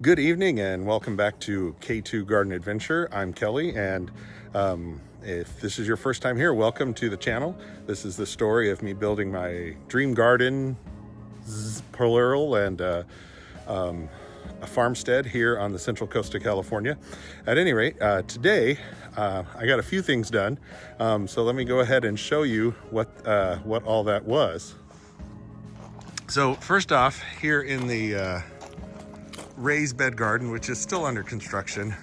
Good evening and welcome back to K2 Garden Adventure. I'm Kelly, and if this is your first time here, welcome to the channel. This is the story of me building my dream garden, plural, and a farmstead here on the central coast of California. At any rate, today I got a few things done, so let me go ahead and show you what all that was. So first off, here in the raised bed garden, which is still under construction,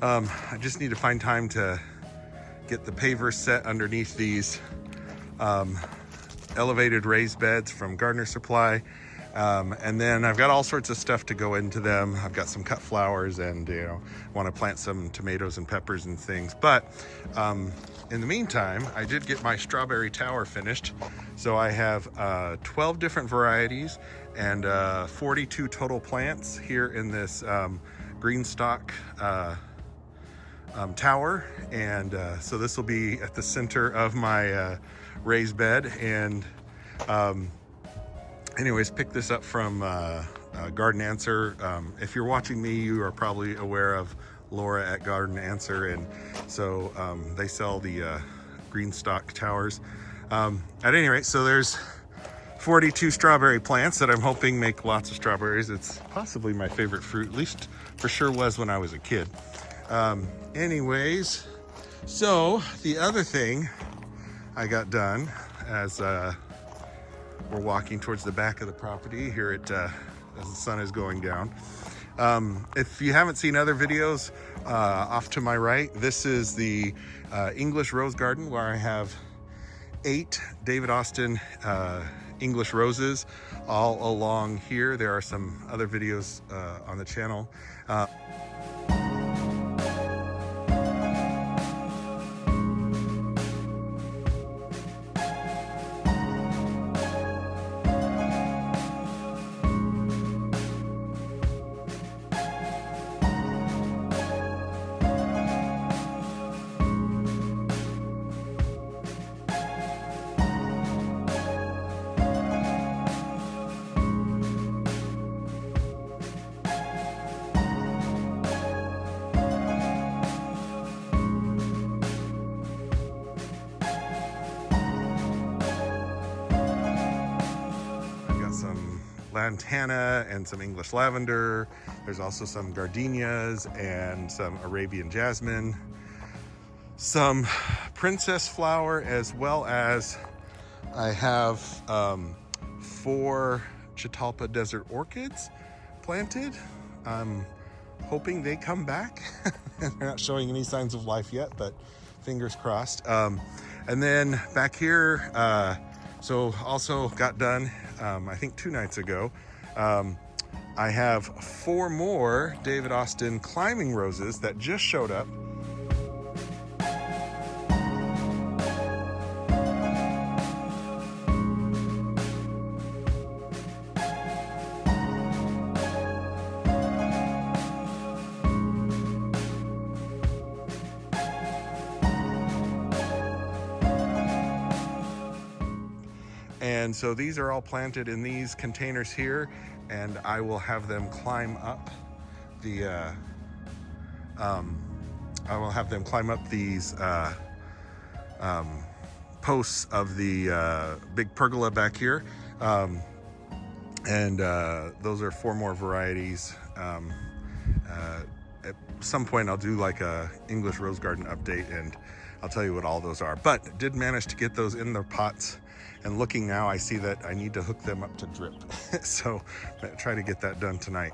I just need to find time to get the pavers set underneath these elevated raised beds from Gardener Supply, and then I've got all sorts of stuff to go into them. I've got some cut flowers, and want to plant some tomatoes and peppers and things. But in the meantime, I did get my strawberry tower finished. So I have 12 different varieties and 42 total plants here in this green stock tower. And so this will be at the center of my raised bed. And anyways, pick this up from Garden Answer. If you're watching me, you are probably aware of Laura at Garden Answer, and so they sell the green stock towers. At any rate, so there's 42 strawberry plants that I'm hoping make lots of strawberries. It's possibly my favorite fruit, at least for sure was when I was a kid. Anyways, so the other thing I got done as we're walking towards the back of the property here as the sun is going down. If you haven't seen other videos, off to my right, this is the English rose garden, where I have 8 David Austin English roses all along here. There are some other videos on the channel. Lantana and some English lavender. There's also some gardenias and some Arabian jasmine, some princess flower, as well as I have 4 Catalpa desert orchids planted. I'm hoping they come back. They're not showing any signs of life yet, but fingers crossed. And then back here, so also got done, I think 2 nights ago, I have 4 more David Austin climbing roses that just showed up. And so these are all planted in these containers here, and I will have them climb up the these posts of the big pergola back here, and those are 4 more varieties. At some point I'll do like a English rose garden update, and I'll tell you what all those are. But did manage to get those in their pots, and looking now, I see that I need to hook them up to drip. So try to get that done tonight.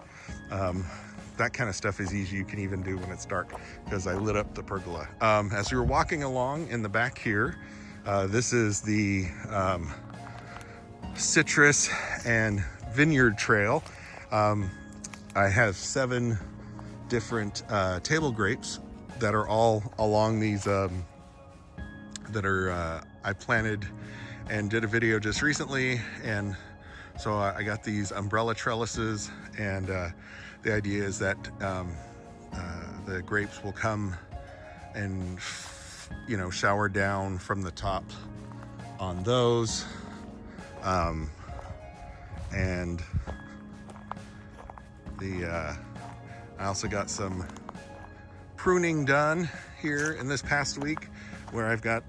That kind of stuff is easy. You can even do when it's dark, because I lit up the pergola. As we were walking along in the back here, this is the citrus and vineyard trail. I have 7 different table grapes that are all along these I planted and did a video just recently, and so I got these umbrella trellises, and the idea is that the grapes will come and shower down from the top on those, and I also got some pruning done here in this past week, where I've got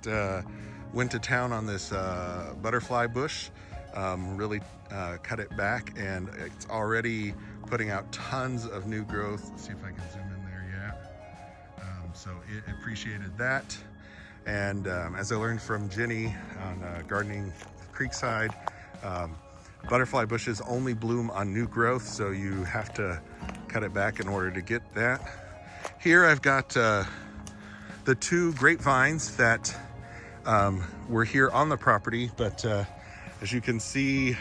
went to town on this butterfly bush, really cut it back, and it's already putting out tons of new growth. Let's see if I can zoom in there. Yeah. So it appreciated that. And as I learned from Jenny on Gardening Creekside, butterfly bushes only bloom on new growth, so you have to cut it back in order to get that. Here I've got the 2 grapevines that were here on the property, but as you can see,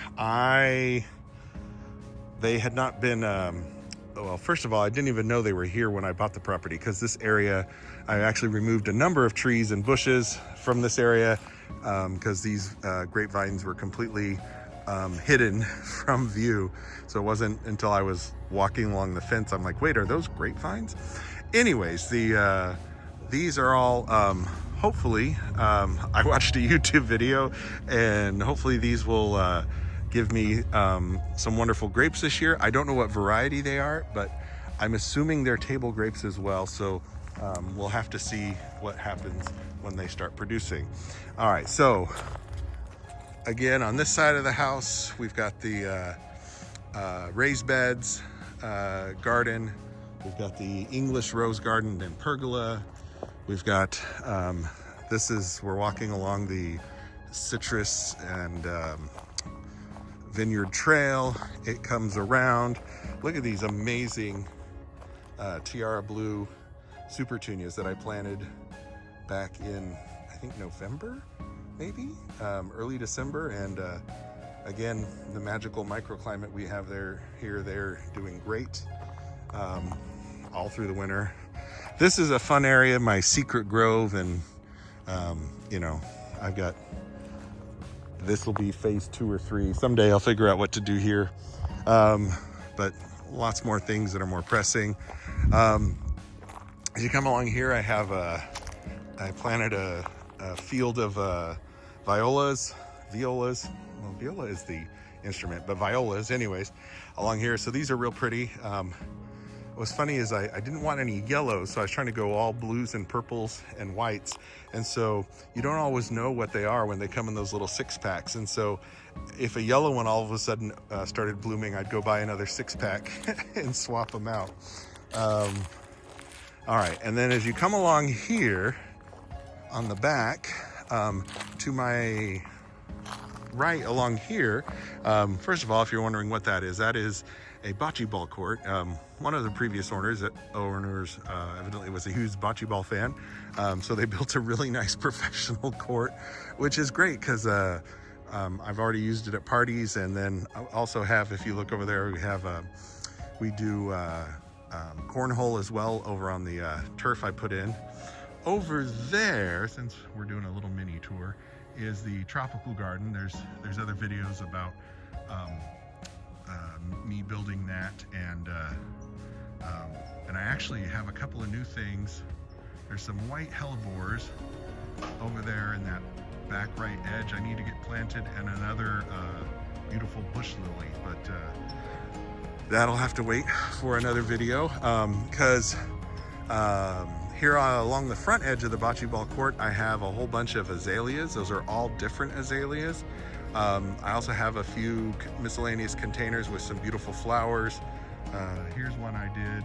they had not been, well, first of all, I didn't even know they were here when I bought the property, because this area, I actually removed a number of trees and bushes from this area because these grapevines were completely hidden from view. So it wasn't until I was walking along the fence, I'm like, wait, are those grapevines? Anyways, these are all, hopefully, I watched a YouTube video, and hopefully these will give me some wonderful grapes this year. I don't know what variety they are, but I'm assuming they're table grapes as well. So we'll have to see what happens when they start producing. All right, so again, on this side of the house, we've got the raised beds garden. We've got the English rose garden and pergola. We've got, we're walking along the citrus and vineyard trail. It comes around. Look at these amazing tiara blue supertunias that I planted back in, I think, November, maybe, early December. And again, the magical microclimate we have here, they're doing great all through the winter. This is a fun area, my secret grove, and you know, I've got, this will be phase 2 or 3. Someday I'll figure out what to do here, but lots more things that are more pressing. As you come along here, I planted a field of violas. Well, viola is the instrument, but violas anyways, along here. So these are real pretty. What's funny is I didn't want any yellows, so I was trying to go all blues and purples and whites. And so you don't always know what they are when they come in those little 6-packs. And so if a yellow one all of a sudden started blooming, I'd go buy another 6-pack and swap them out. All right, and then as you come along here on the back, to my right along here, first of all, if you're wondering what that is a bocce ball court. One of the previous owners evidently was a huge bocce ball fan, so they built a really nice professional court, which is great because I've already used it at parties. And then I also have, if you look over there, we do cornhole as well over on the turf I put in. Over there, since we're doing a little mini tour, is the tropical garden. There's other videos about me building that, and I actually have a couple of new things. There's some white hellebores over there in that back right edge I need to get planted, and another beautiful bush lily, but that'll have to wait for another video, because here along the front edge of the bocce ball court, I have a whole bunch of azaleas. Those are all different azaleas. I also have a few miscellaneous containers with some beautiful flowers. Here's one I did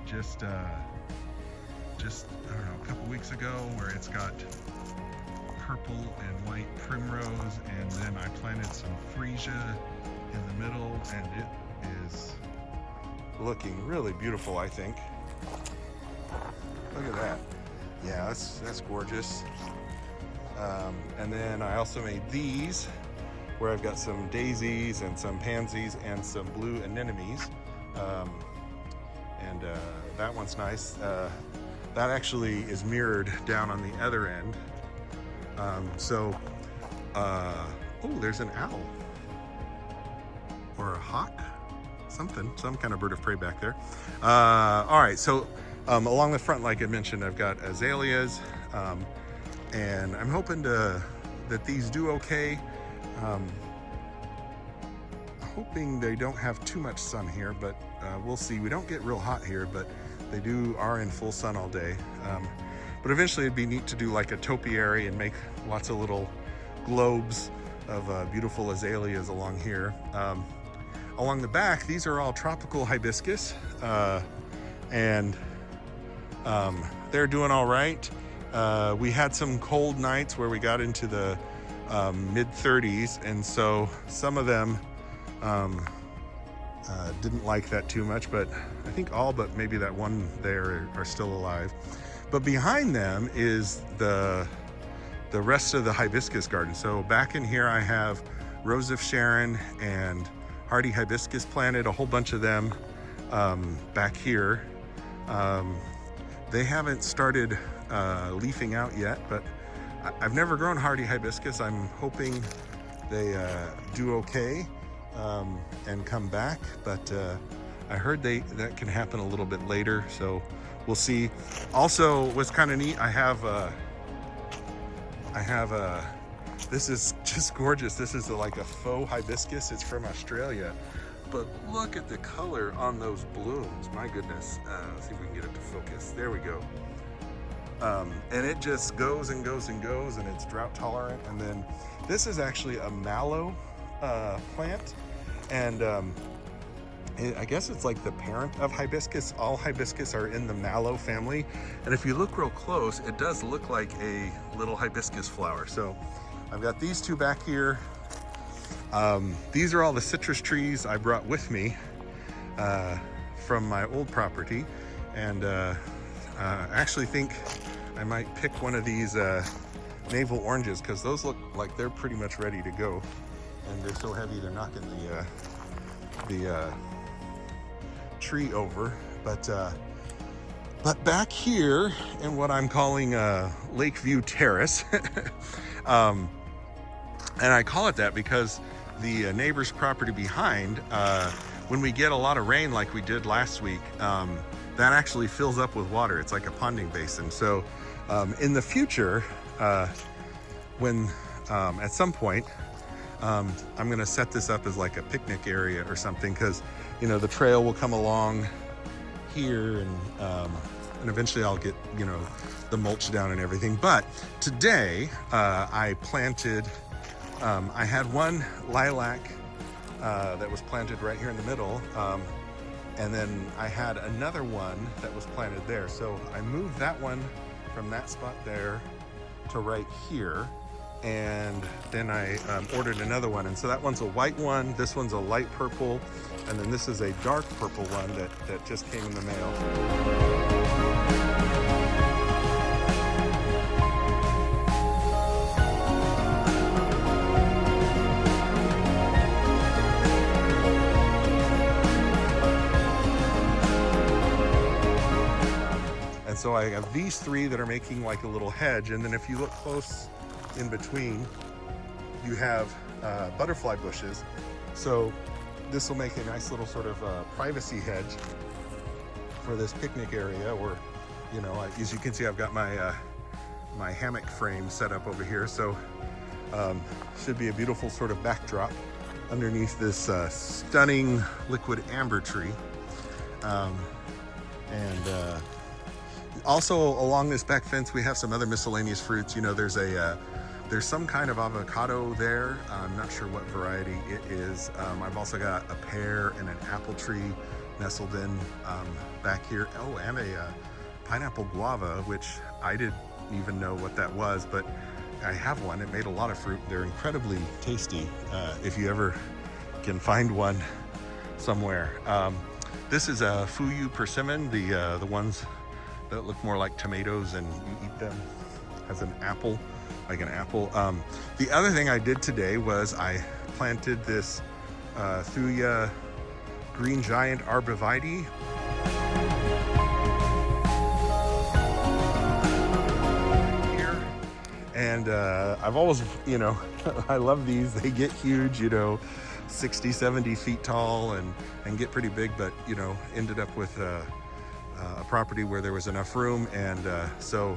just I don't know, a couple weeks ago, where it's got purple and white primrose, and then I planted some freesia in the middle, and it is looking really beautiful, I think. Look at that. Yeah, that's gorgeous. And then I also made these, where I've got some daisies and some pansies and some blue anemones. And that one's nice. That actually is mirrored down on the other end. Oh, there's an owl or a hawk, some kind of bird of prey back there. All right, so along the front, like I mentioned, I've got azaleas, and I'm hoping that these do okay. hoping they don't have too much sun here, but we'll see. We don't get real hot here, but they are in full sun all day. But eventually it'd be neat to do like a topiary and make lots of little globes of beautiful azaleas along here. Along the back, these are all tropical hibiscus, and they're doing all right. We had some cold nights where we got into the mid-30s, and so some of them didn't like that too much, but I think all but maybe that one there are still alive. But behind them is the rest of the hibiscus garden. So back in here I have Rose of Sharon and hardy hibiscus planted, a whole bunch of them back here. They haven't started leafing out yet, but I've never grown hardy hibiscus. I'm hoping they do okay and come back, but I heard that can happen a little bit later, so we'll see. Also, what's kind of neat, I have this is just gorgeous. This is like a faux hibiscus. It's from Australia, but look at the color on those blooms. My goodness. Let's see if we can get it to focus. There we go. And it just goes and goes and goes, and it's drought tolerant. And then this is actually a mallow plant, and I guess it's like the parent of hibiscus. All hibiscus are in the mallow family, and if you look real close, it does look like a little hibiscus flower. So I've got these two back here. These are all the citrus trees I brought with me from my old property, and I actually think I might pick one of these navel oranges, because those look like they're pretty much ready to go, and they're so heavy they're knocking the tree over. But back here in what I'm calling Lakeview Terrace, and I call it that because the neighbor's property behind, when we get a lot of rain like we did last week, that actually fills up with water. It's like a ponding basin. So in the future, when at some point, I'm gonna set this up as like a picnic area or something, because the trail will come along here, and eventually I'll get the mulch down and everything. But today I planted, I had one lilac that was planted right here in the middle, and then I had another one that was planted there. So I moved that one from that spot there to right here, and then I ordered another one. And so that one's a white one, this one's a light purple, and then this is a dark purple one that just came in the mail. And so I have these three that are making like a little hedge, and then if you look close in between, you have butterfly bushes. So this will make a nice little sort of privacy hedge for this picnic area, or as you can see, I've got my my hammock frame set up over here. So should be a beautiful sort of backdrop underneath this stunning liquid amber tree. Also along this back fence, we have some other miscellaneous fruits. There's some kind of avocado there. I'm not sure what variety it is. I've also got a pear and an apple tree nestled in back here. Oh, and a pineapple guava, which I didn't even know what that was, but I have one. It made a lot of fruit. They're incredibly tasty if you ever can find one somewhere. This is a Fuyu persimmon, the ones that look more like tomatoes and you eat them as an apple, like an apple. The other thing I did today was I planted this Thuya green giant arborvitae. Here. And I've always, I love these. They get huge, 60, 70 feet tall and get pretty big, but ended up with a property where there was enough room, and so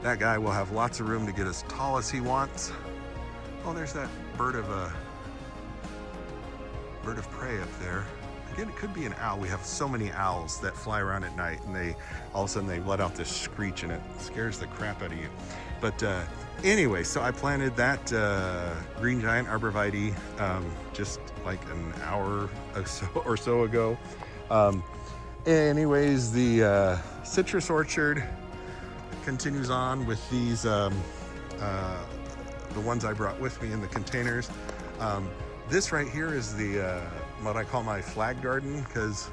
that guy will have lots of room to get as tall as he wants. Oh, there's that bird of bird of prey up there. Again, it could be an owl. We have so many owls that fly around at night, and they all of a sudden they let out this screech, and it scares the crap out of you. But anyway, so I planted that green giant arborvitae just like an hour or so ago. Anyways, the citrus orchard continues on with these, the ones I brought with me in the containers. This right here is the what I call my flag garden, because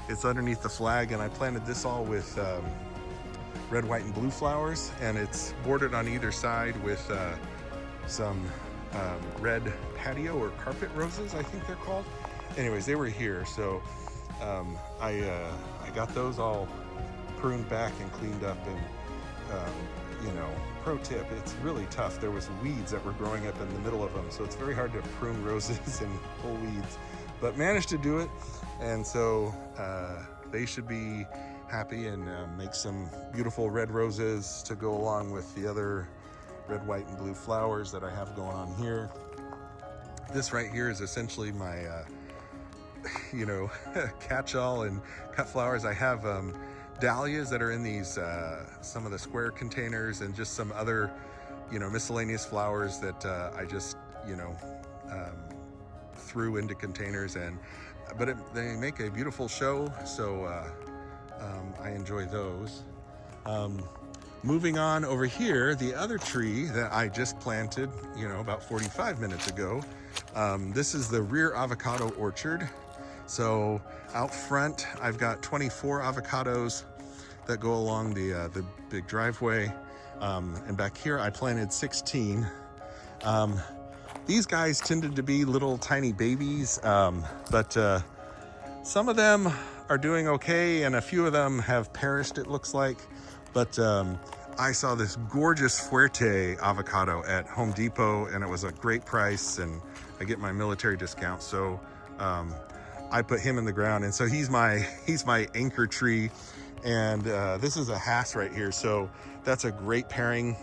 it's underneath the flag, and I planted this all with red, white, and blue flowers, and it's bordered on either side with some red patio or carpet roses, I think they're called. Anyways, they were here, so I got those all pruned back and cleaned up, and you know, pro tip, it's really tough. There was weeds that were growing up in the middle of them, so it's very hard to prune roses and pull weeds, but managed to do it. And so they should be happy and make some beautiful red roses to go along with the other red, white, and blue flowers that I have going on here. This right here is essentially my you know, catch-all and cut flowers. I have dahlias that are in these some of the square containers, and just some other, you know, miscellaneous flowers that I just, you know, threw into containers, and they make a beautiful show, so I enjoy those. Moving on over here, the other tree that I just planted, you know, about 45 minutes ago. This is the rear avocado orchard. So out front, I've got 24 avocados that go along the big driveway. And back here, I planted 16. These guys tended to be little tiny babies, but some of them are doing okay, and a few of them have perished, it looks like. But I saw this gorgeous Fuerte avocado at Home Depot, and it was a great price, and I get my military discount, so I put him in the ground, and so he's my anchor tree. And this is a Hass right here, so that's a great pairing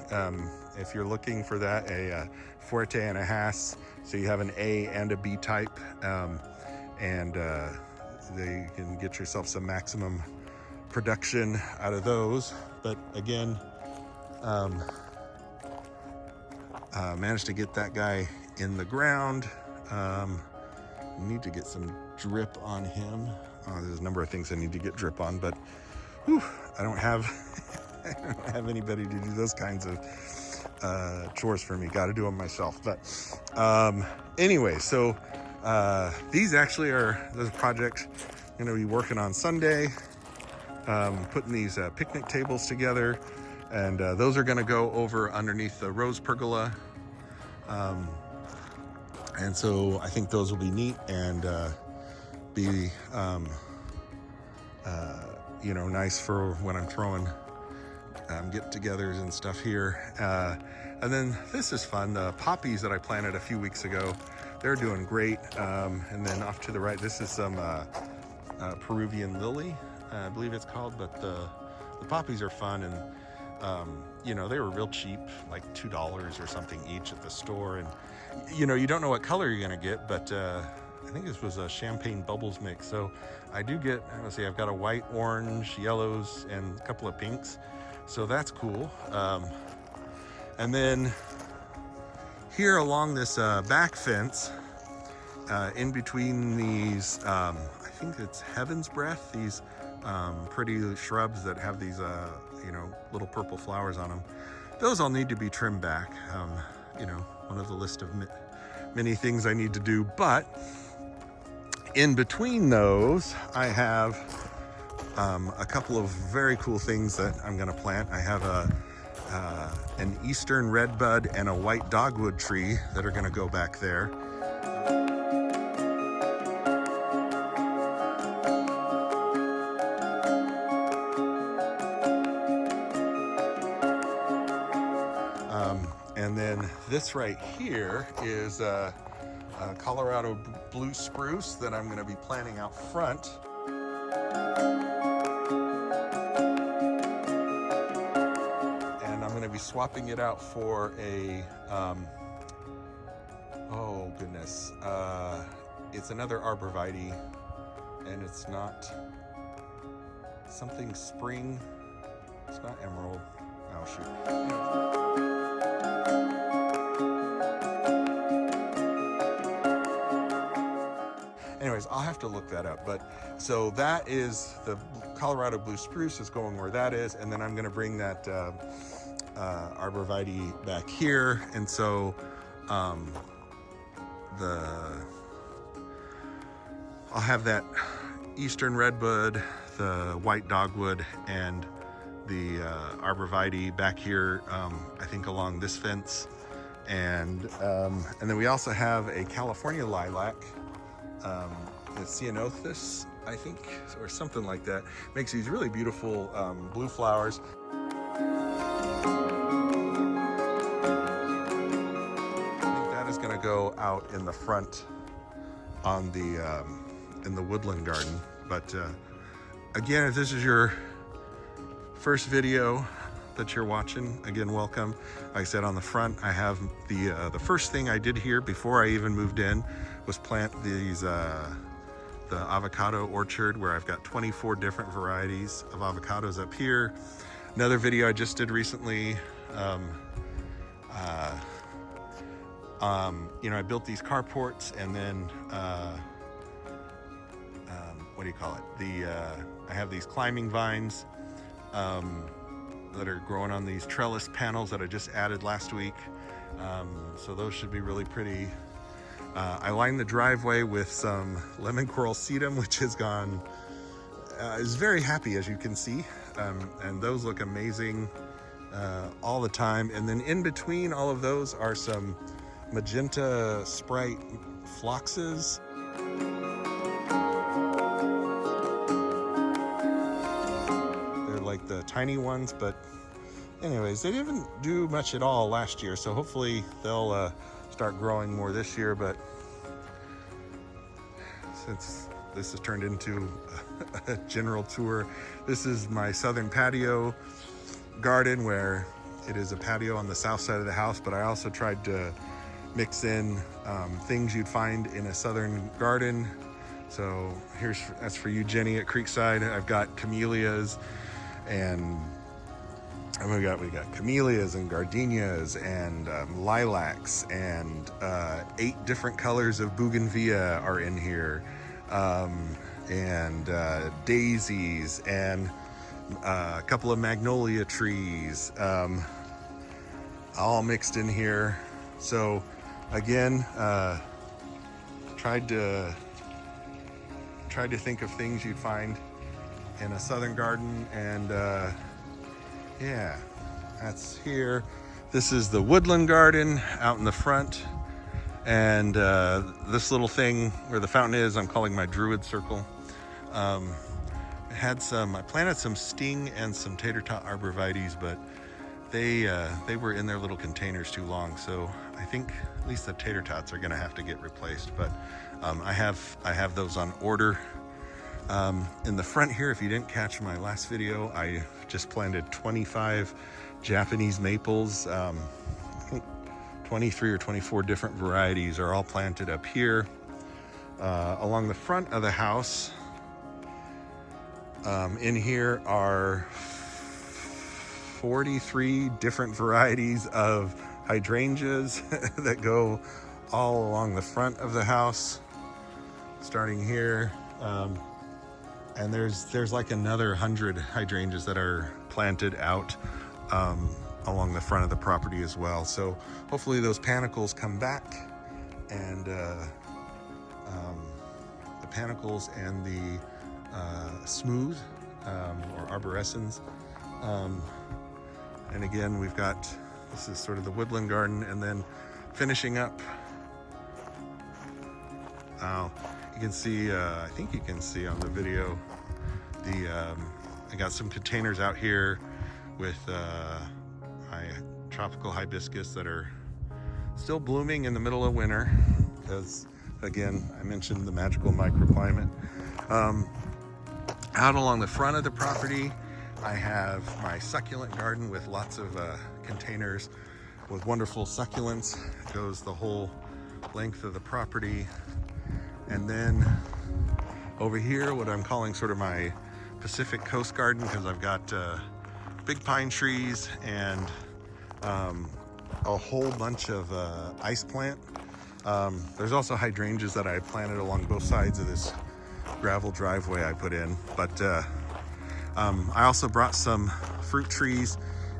if you're looking for that, a Fuerte and a Hass. So you have an A and a B type, and you can get yourself some maximum production out of those. But again, managed to get that guy in the ground. Need to get some drip on him. There's a number of things I need to get drip on, but whew, I don't have anybody to do those kinds of chores for me. Got to do them myself. But anyway, so these actually are the project I'm going to be working on Sunday. Putting these picnic tables together, and those are going to go over underneath the rose pergola. And so I think those will be neat and be you know, nice for when I'm throwing get-togethers and stuff here. And then this is fun. The poppies that I planted a few weeks ago, they're doing great. And then off to the right, this is some Peruvian lily, I believe it's called. But the poppies are fun, and you know, they were real cheap, like $2 or something each at the store. And you know, you don't know what color you're gonna get, but I think this was a champagne bubbles mix. So I do get, let's see, I've got a white, orange, yellows, and a couple of pinks. So that's cool. And then here along this back fence, in between these, I think it's Heaven's Breath, these pretty shrubs that have these, you know, little purple flowers on them. Those all need to be trimmed back. You know, one of the list of many things I need to do. But in between those, I have a couple of very cool things that I'm going to plant. I have an eastern redbud and a white dogwood tree that are going to go back there. And then this right here is Colorado blue spruce that I'm going to be planting out front. And I'm going to be swapping it out for a, oh goodness, it's another arborvitae, and it's not something spring. It's not emerald. Oh shoot. Anyways, I'll have to look that up. But so that is the Colorado blue spruce is going where that is, and then I'm going to bring that arborvitae back here, and so I'll have that eastern redbud, the white dogwood, and the arborvitae back here. I think along this fence, and then we also have a California lilac. The Ceanothus, I think, or something like that. Makes these really beautiful blue flowers. I think that is going to go out in the front on the in the woodland garden. But again, if this is your first video that you're watching, again, welcome. Like I said, on the front, I have the first thing I did here before I even moved in was plant these the avocado orchard, where I've got 24 different varieties of avocados up here. Another video I just did recently, you know, I built these carports, and then what do you call it? I have these climbing vines that are growing on these trellis panels that I just added last week. So those should be really pretty. I lined the driveway with some lemon coral sedum, which has gone, is very happy, as you can see. And those look amazing all the time. And then in between all of those are some magenta Sprite phloxes. They're like the tiny ones, but anyways, they didn't do much at all last year, so hopefully they'll start growing more this year. But since this has turned into a general tour, this is my southern patio garden, where it is a patio on the south side of the house, but I also tried to mix in things you'd find in a southern garden. So that's for you, Jenny, at Creekside. I've got camellias, and we got camellias and gardenias and lilacs, and 8 different colors of bougainvillea are in here, and daisies, and a couple of magnolia trees, all mixed in here. So again, tried to think of things you'd find in a southern garden, and yeah, that's here. This is the woodland garden out in the front, and this little thing where the fountain is, I'm calling my druid circle. I planted some sting and some tater tot arborvitaes, but they were in their little containers too long, so I think at least the tater tots are gonna have to get replaced. But I have those on order. In the front here, if you didn't catch my last video, I just planted 25 Japanese maples. I think 23 or 24 different varieties are all planted up here. Along the front of the house, in here are 43 different varieties of hydrangeas that go all along the front of the house, starting here. And there's like another 100 hydrangeas that are planted out along the front of the property as well. So hopefully those panicles come back, and the panicles and the smooth or arborescens. And again, we've got, this is sort of the woodland garden, and then finishing up. You can see, I think you can see on the video, I got some containers out here with my tropical hibiscus that are still blooming in the middle of winter, because again, I mentioned the magical microclimate. Out along the front of the property, I have my succulent garden with lots of containers with wonderful succulents. It goes the whole length of the property. And then over here, what I'm calling sort of my Pacific Coast garden, because I've got big pine trees and a whole bunch of ice plant. There's also hydrangeas that I planted along both sides of this gravel driveway I put in. But I also brought some fruit trees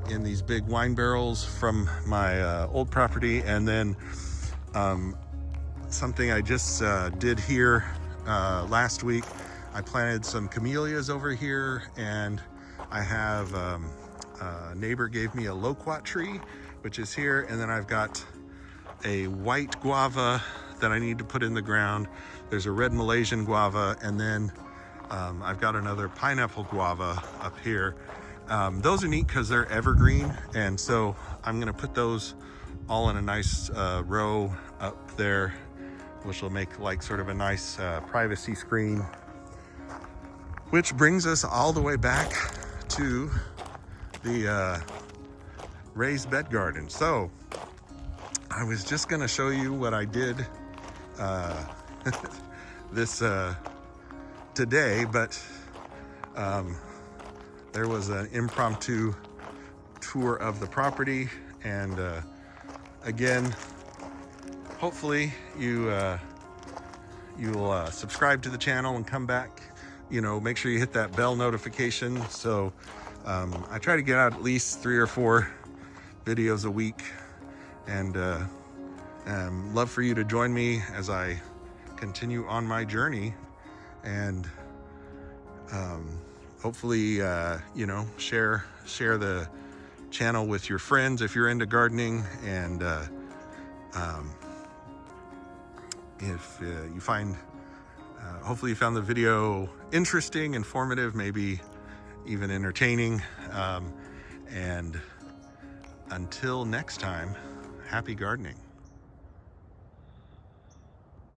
in these big wine barrels from my old property. And then something I just did here last week, I planted some camellias over here, and I have a neighbor gave me a loquat tree, which is here, and then I've got a white guava that I need to put in the ground. There's a red Malaysian guava, and then I've got another pineapple guava up here. Those are neat because they're evergreen, and so I'm gonna put those all in a nice row up there, which will make like sort of a nice privacy screen. Which brings us all the way back to the raised bed garden. So I was just gonna show you what I did this today, but there was an impromptu tour of the property, and again, hopefully you'll subscribe to the channel and come back. You know, make sure you hit that bell notification. So I try to get out at least 3 or 4 videos a week, and love for you to join me as I continue on my journey, and hopefully you know, share the channel with your friends if you're into gardening, and if you find hopefully you found the video interesting, informative, maybe even entertaining, and until next time, happy gardening.